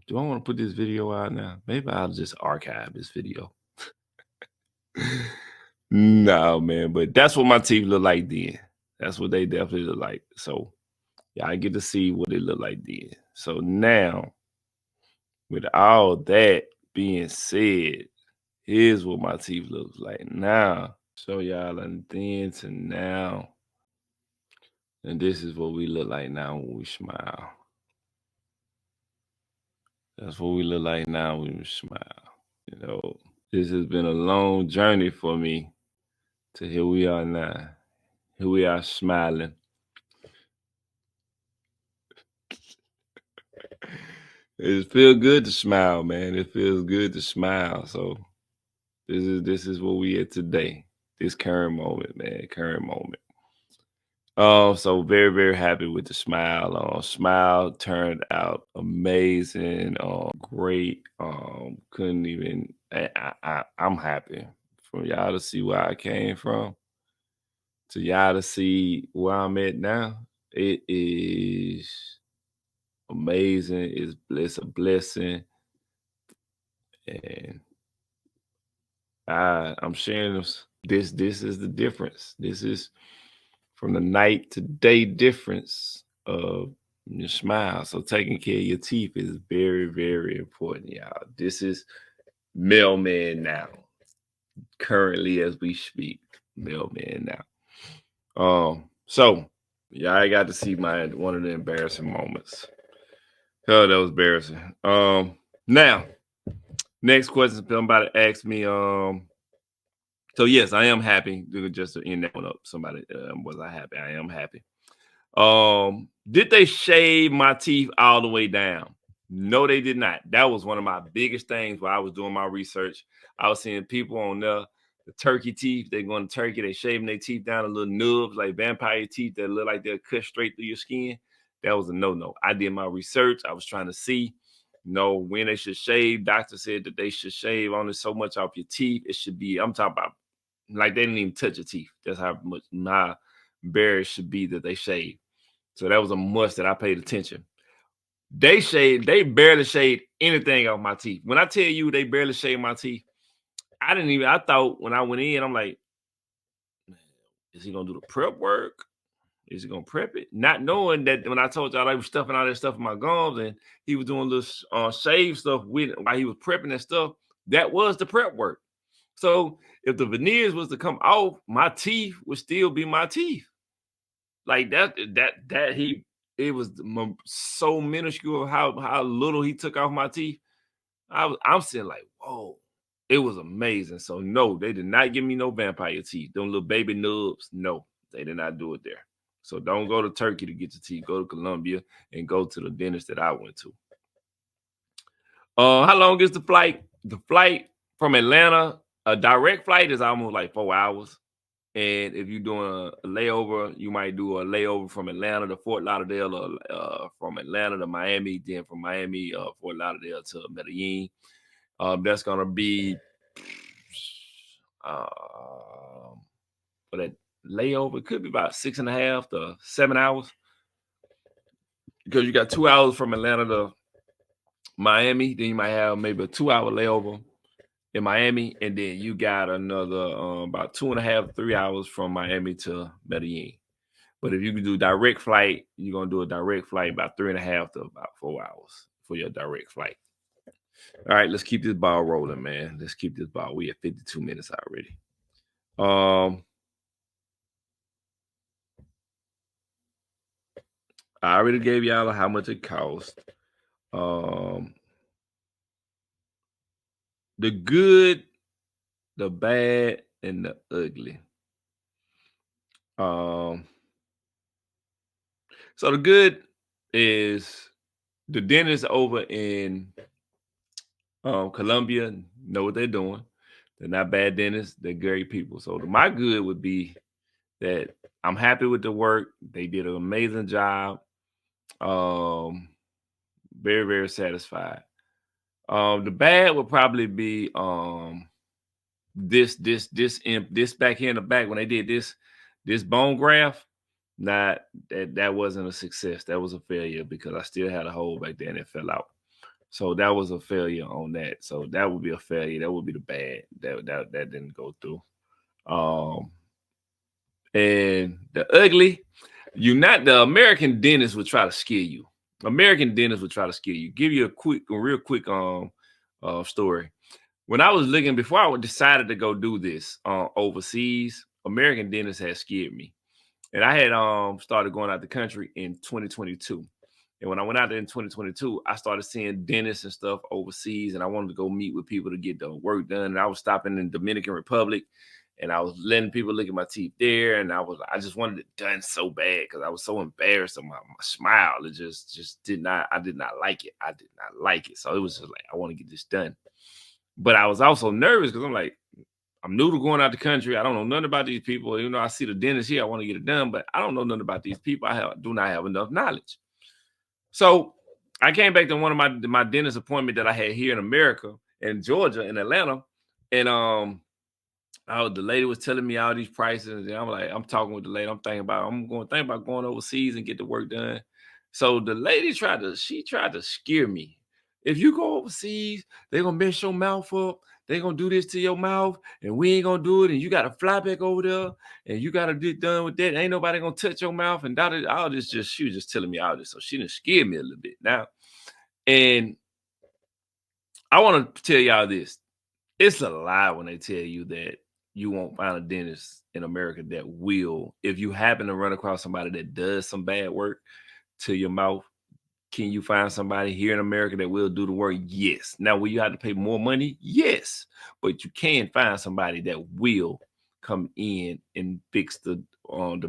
Do I want to put this video out now? Maybe I'll just archive this video. No, man, but that's what my teeth look like then. That's what they definitely look like. So yeah, I get to see what it look like then. So now, with all that being said, here's what my teeth looks like now. Show y'all and then to now. And this is what we look like now when we smile. That's what we look like now when we smile. You know, this has been a long journey for me to here we are now. Here we are smiling. It feels good to smile, man. It feels good to smile. So this is what we at today. This current moment, man. Current moment. So very, very happy with the smile. Smile turned out amazing. Great. Couldn't even I'm happy for y'all to see where I came from, to y'all to see where I'm at now. It is amazing. It's a blessing. And I'm sharing this. This is the difference. This is from the night to day difference of your smile. So taking care of your teeth is very, very important, y'all. This is mailman now. Currently as we speak, mailman now. So yeah, I got to see my one of the embarrassing moments. Oh, that was embarrassing. Now next question somebody asked me. So yes, I am happy. Just to end that one up, somebody was I happy? I am happy. Did they shave my teeth all the way down? No, they did not. That was one of my biggest things while I was doing my research. I was seeing people on the turkey teeth. They going to turkey, they shaving their teeth down to little nubs, like vampire teeth that look like they're cut straight through your skin. That was a no-no. I did my research. I was trying to see, when they should shave. Doctor said that they should shave only so much off your teeth. It should be, I'm talking about like they didn't even touch your teeth. That's how much my berries should be that they shave. So that was a must that I paid attention. They barely shaved anything off my teeth. When I tell you they barely shaved my teeth, I thought when I went in, I'm like, is he gonna do the prep work? Is he gonna prep it? Not knowing that when I told y'all I was stuffing all that stuff in my gums and he was doing this shave stuff with it while he was prepping that stuff, that was the prep work. So if the veneers was to come off, my teeth would still be my teeth. Like that he it was so minuscule how little he took off my teeth. I'm sitting like, whoa, it was amazing. So no, they did not give me no vampire teeth. Them little baby nubs, no, they did not do it there. So don't go to Turkey to get your teeth. Go to Colombia and go to the dentist that I went to. How long is the flight? The flight from Atlanta, a direct flight is almost like 4 hours. And if you're doing a layover, you might do a layover from Atlanta to Fort Lauderdale, or from Atlanta to Miami, then from Miami, Fort Lauderdale to Medellin. That's gonna be for that layover. It could be about 6.5 to 7 hours because you got 2 hours from Atlanta to Miami. Then you might have maybe a 2 hour layover in Miami, and then you got another about 2.5, 3 hours from Miami to Medellin. But if you can do direct flight, you're gonna do a direct flight about 3.5 to about 4 hours for your direct flight. All right, let's keep this ball rolling, man. Let's keep this ball. We at 52 minutes already. I already gave y'all how much it cost. Um, the good, the bad, and the ugly. Um, So the good is the dentists over in Colombia know what they're doing. They're not bad dentists. They're great people. So my good would be that I'm happy with the work. They did an amazing job. Um, very, very satisfied. The bad would probably be this back here in the back when they did this bone graft. Not that wasn't a success. That was a failure because I still had a hole back there and it fell out. So that was a failure on that. So that would be a failure. That would be the bad. That didn't go through. Um, and the ugly, you not the American dentist would try to scare you. American dentist would try to scare you. Give you a real quick story. When I was looking before I decided to go do this overseas, American dentists had scared me. And I had started going out the country in 2022. And when I went out there in 2022, I started seeing dentists and stuff overseas, and I wanted to go meet with people to get the work done. And I was stopping in Dominican Republic, and I was letting people look at my teeth there, and I just wanted it done so bad because I was so embarrassed of my smile. It just did not. I did not like it. I did not like it. So it was just like I want to get this done. But I was also nervous because I'm like, I'm new to going out the country. I don't know nothing about these people. You know, I see the dentist here. I want to get it done, but I don't know nothing about these people. Do not have enough knowledge. So I came back to one of my dentist appointment that I had here in America, in Georgia, in Atlanta, and the lady was telling me all these prices, and I'm like, I'm talking with the lady. I'm going to think about going overseas and get the work done. So the lady she tried to scare me. If you go overseas, they're gonna mess your mouth up. They're gonna do this to your mouth, and we ain't gonna do it. And you gotta fly back over there, and you gotta get done with that. Ain't nobody gonna touch your mouth. And all this she was just telling me all this. So she didn't scare me a little bit now. And I want to tell y'all this. It's a lie when they tell you that you won't find a dentist in America that will. If you happen to run across somebody that does some bad work to your mouth, can you find somebody here in America that will do the work? Yes. Now, will you have to pay more money? Yes. But you can find somebody that will come in and fix the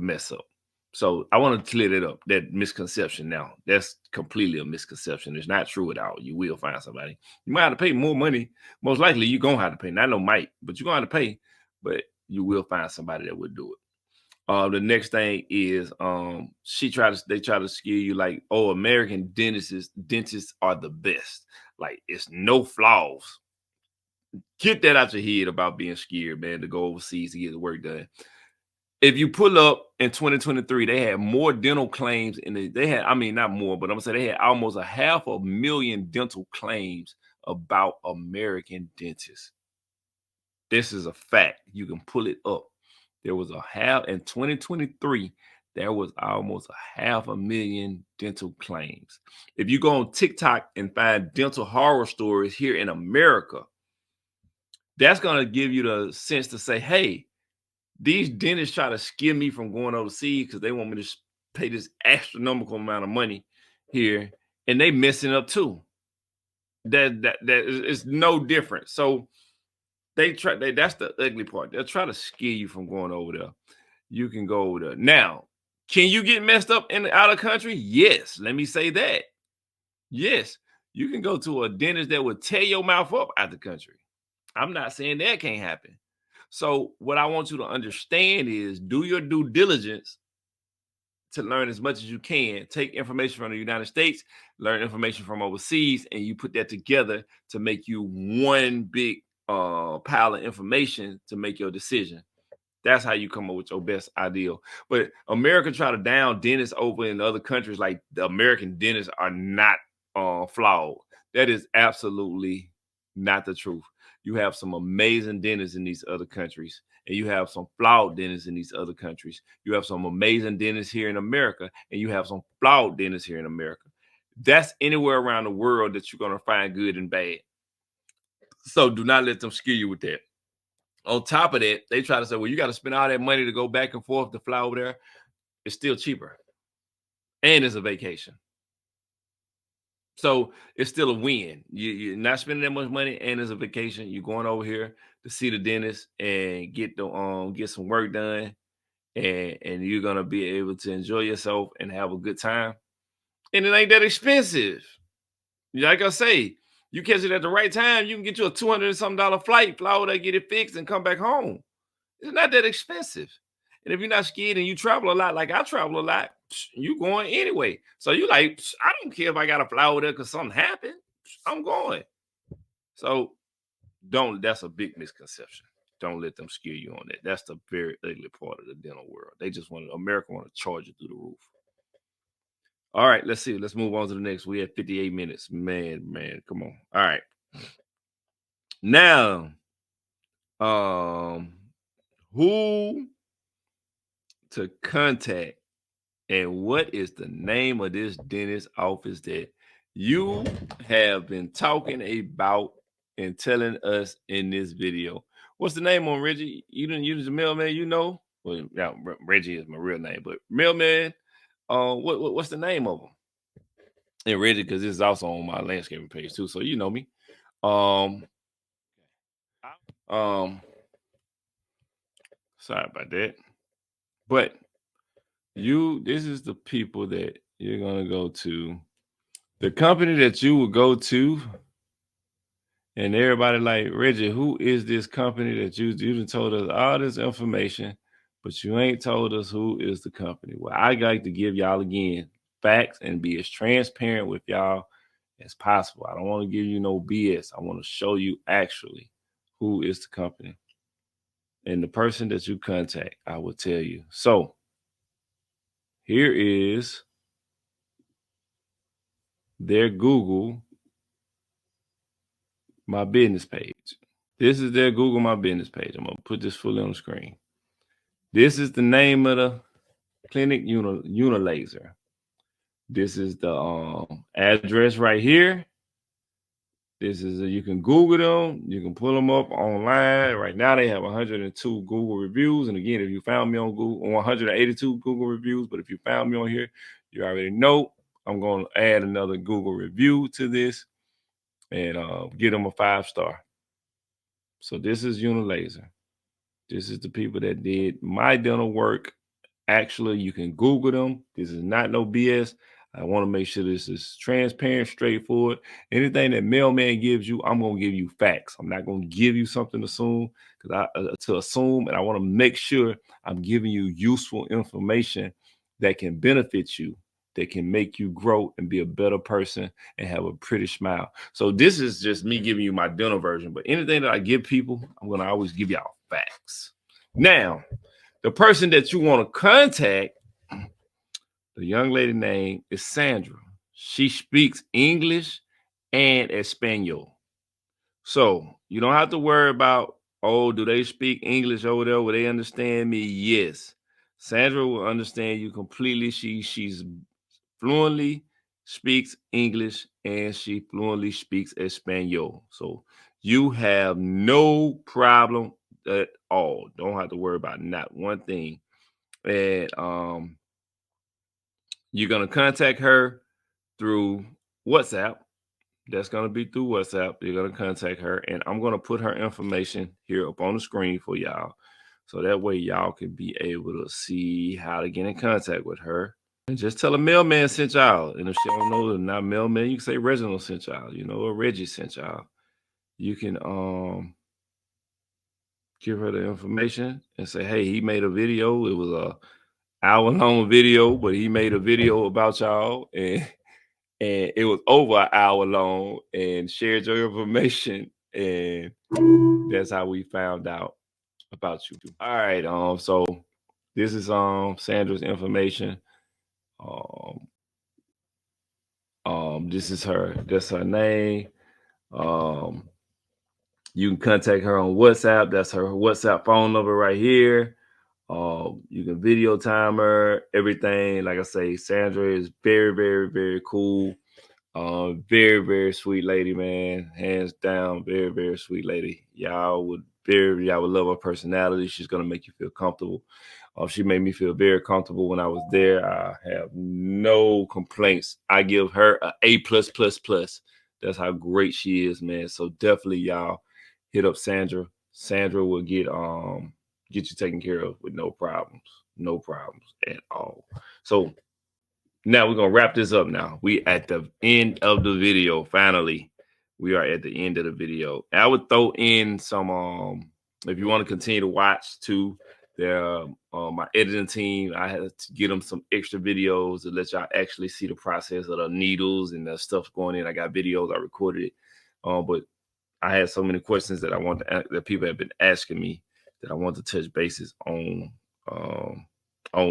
mess up. So I want to clear that up, that misconception now. That's completely a misconception. It's not true at all. You will find somebody. You might have to pay more money. Most likely you're going to have to pay. Not no might, but you're going to have to pay. But you will find somebody that would do it. The next thing is they try to scare you like, oh, American dentists are the best. Like it's no flaws. Get that out your head about being scared, man, to go overseas to get the work done. If you pull up in 2023, they had more dental claims they had, I mean, not more, but I'm gonna say they had almost 500,000 dental claims about American dentists. This is a fact. You can pull it up. There was in 2023, there was almost 500,000 dental claims. If you go on TikTok and find dental horror stories here in America, that's going to give you the sense to say, hey, these dentists try to scare me from going overseas because they want me to pay this astronomical amount of money here, and they messing up too. That is no different. So that's the ugly part. They'll try to scare you from going over there. You can go over there. Now, can you get messed up in out of country? Yes. Let me say that. Yes. You can go to a dentist that will tear your mouth up out the country. I'm not saying that can't happen. So what I want you to understand is do your due diligence to learn as much as you can. Take information from the United States, learn information from overseas, and you put that together to make you one big pile of information to make your decision. That's how you come up with your best ideal. But America try to down dentists over in other countries like the American dentists are not flawed. That is absolutely not the truth. You have some amazing dentists in these other countries, and you have some flawed dentists in these other countries. You have some amazing dentists here in America, and you have some flawed dentists here in America. That's anywhere around the world that you're going to find good and bad. So do not let them scare you with that. On top of that, they try to say, well, you got to spend all that money to go back and forth to fly over there. It's still cheaper. And it's a vacation. So it's still a win. You're not spending that much money and it's a vacation. You're going over here to see the dentist and get some work done. and you're gonna be able to enjoy yourself and have a good time. And it ain't that expensive. Like I say, you catch it at the right time, you can get you a $200 and something flight, fly over there, get it fixed, and come back home. It's not that expensive. And if you're not scared and you travel a lot, like I travel a lot, you going anyway. So you like, I don't care if I gotta fly over there because something happened. I'm going. So don't. That's a big misconception. Don't let them scare you on that. That's the very ugly part of the dental world. They just want America want to charge you through the roof. All right, let's see. Let's move on to the next. We had 58 minutes. Man, come on. All right. Now, who to contact and what is the name of this dentist office that you have been talking about and telling us in this video? What's the name on Reggie? You didn't use the mailman, you know? Well, yeah, Reggie is my real name, but mailman, what's the name of them? And Reggie, because this is also on my landscaping page too, so you know me. Um, Sorry about that, but this is the people that you're gonna go to. The company that you will go to, and everybody like, Reggie, who is this company that you done told us all this information, but you ain't told us who is the company? Well, I like to give y'all again facts and be as transparent with y'all as possible. I don't want to give you no BS. I want to show you actually who is the company. And the person that you contact, I will tell you. So here is their Google My Business page. This is their Google My Business page. I'm going to put this fully on the screen. This is the name of the clinic, Unilaser. This is the address right here. This is you can Google them. You can pull them up online. Right now they have 102 Google reviews. And again, if you found me on Google, 182 Google reviews. But if you found me on here, you already know I'm going to add another Google review to this and give them a 5-star. So this is Unilaser. This is the people that did my dental work. Actually, you can Google them. This is not no BS. I want to make sure this is transparent, straightforward. Anything that mailman gives you, I'm going to give you facts. I'm not going to give you something to assume, and I want to make sure I'm giving you useful information that can benefit you, that can make you grow and be a better person and have a pretty smile. So this is just me giving you my dental version, but anything that I give people, I'm going to always give y'all facts. Now, the person that you want to contact, the young lady name is Sandra. She speaks English and Espanol. So you don't have to worry about, oh, do they speak English over there? Will they understand me? Yes. Sandra will understand you completely. She's fluently speaks English and she fluently speaks Espanol. So you have no problem at all. Don't have to worry about not one thing. And you're gonna contact her through WhatsApp. That's gonna be through WhatsApp. You're gonna contact her, and I'm gonna put her information here up on the screen for y'all, so that way y'all can be able to see how to get in contact with her. And just tell a mailman sent y'all. And if she don't know, not mailman, you can say Reginald sent y'all. You know, or Reggie sent y'all. You can give her the information and say, hey, he made a video. It was a hour-long video, but he made a video about y'all, and it was over an hour long, and shared your information, and that's how we found out about you. All right, so this is Sandra's information. This is her. That's her name. You can contact her on WhatsApp. That's her WhatsApp phone number right here. You can video time her, everything. Like I say, Sandra is very, very, very cool. Very, very sweet lady, man. Hands down, very, very sweet lady. Y'all would love her personality. She's gonna make you feel comfortable. She made me feel very comfortable when I was there. I have no complaints. I give her a A plus plus plus. That's how great she is, man. So definitely, y'all hit up Sandra. Sandra will get you taken care of with no problems. No problems at all. So now we're gonna wrap this up now. We at the end of the video. Finally, we are at the end of the video. I would throw in some if you want to continue to watch too, there my editing team, I had to get them some extra videos to let y'all actually see the process of the needles and the stuff going in. I got videos, I recorded it. But I had so many questions that I want to that people have been asking me that I want to touch bases on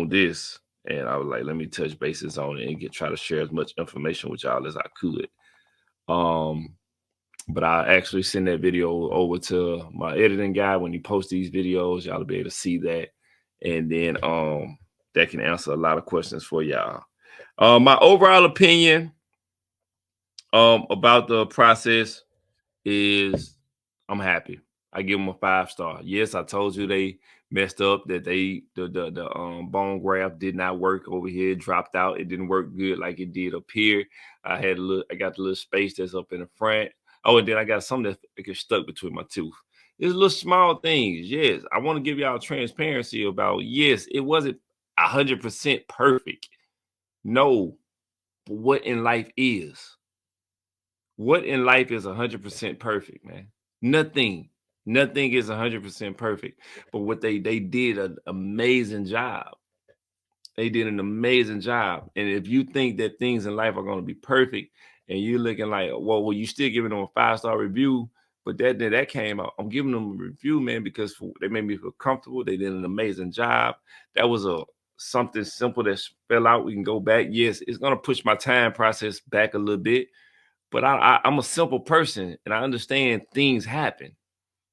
this. And I was like, let me touch bases on it and try to share as much information with y'all as I could. But I actually send that video over to my editing guy when he posts these videos. Y'all will be able to see that. And then that can answer a lot of questions for y'all. My overall opinion about the process is I'm happy. I give them a 5-star. Yes, I told you they messed up, that the bone graft did not work over here. It dropped out. It didn't work good like it did up here. I got the little space that's up in the front. Oh, and then I got something that gets stuck between my tooth. It's little small things. Yes, I want to give y'all transparency about, yes, it wasn't 100% perfect. No, but what in life is? What in life is 100% perfect, man? Nothing. Nothing is 100% perfect. But what they did an amazing job. They did an amazing job. And if you think that things in life are going to be perfect and you're looking like, well, you still giving them a 5-star review, but that came out. I'm giving them a review, man, because they made me feel comfortable. They did an amazing job. That was something simple that fell out. We can go back. Yes, it's going to push my time process back a little bit, but I'm a simple person and I understand things happen.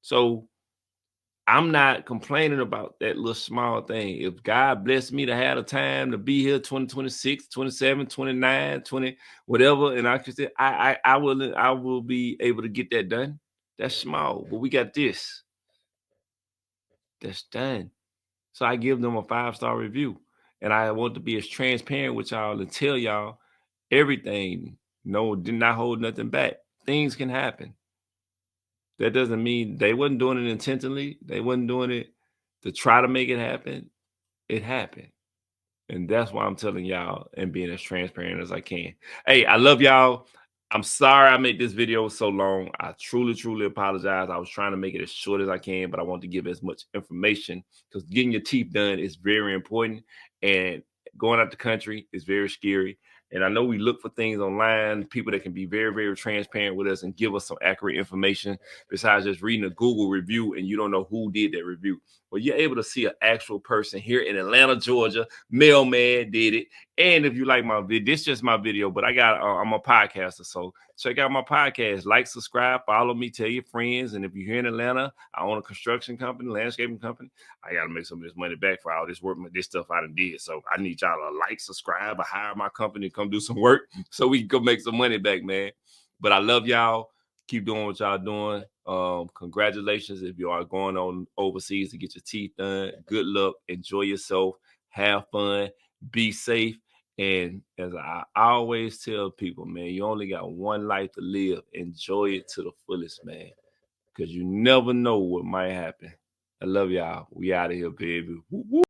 So I'm not complaining about that little small thing. If God blessed me to have the time to be here 2026, 27, 29, 20, whatever, and I could say I will be able to get that done. That's small. But we got this. That's done. So I give them a 5-star review. And I want to be as transparent with y'all and tell y'all everything. No, did not hold nothing back. Things can happen. That doesn't mean they wasn't doing it intentionally. They wasn't doing it to try to make it happen. It happened. And that's why I'm telling y'all and being as transparent as I can. Hey, I love y'all. I'm sorry I made this video so long. I truly, truly apologize. I was trying to make it as short as I can, but I want to give as much information because getting your teeth done is very important. And going out the country is very scary. And I know we look for things online, people that can be very, very transparent with us and give us some accurate information besides just reading a Google review and you don't know who did that review. Well, you're able to see an actual person here in Atlanta, Georgia. Mailman did it. And if you like my video, this is just my video, but I'm a podcaster. So check out my podcast, like, subscribe, follow me, tell your friends. And if you're here in Atlanta, I own a construction company, landscaping company. I got to make some of this money back for all this work, this stuff I done did. So I need y'all to like, subscribe, or hire my company to come do some work so we can go make some money back, man. But I love y'all. Keep doing what y'all doing. Congratulations if you are going on overseas to get your teeth done. Good luck. Enjoy yourself. Have fun. Be safe. And as I always tell people, man, you only got one life to live. Enjoy it to the fullest, man, because you never know what might happen. I love y'all. We out of here, baby. Woo-woo.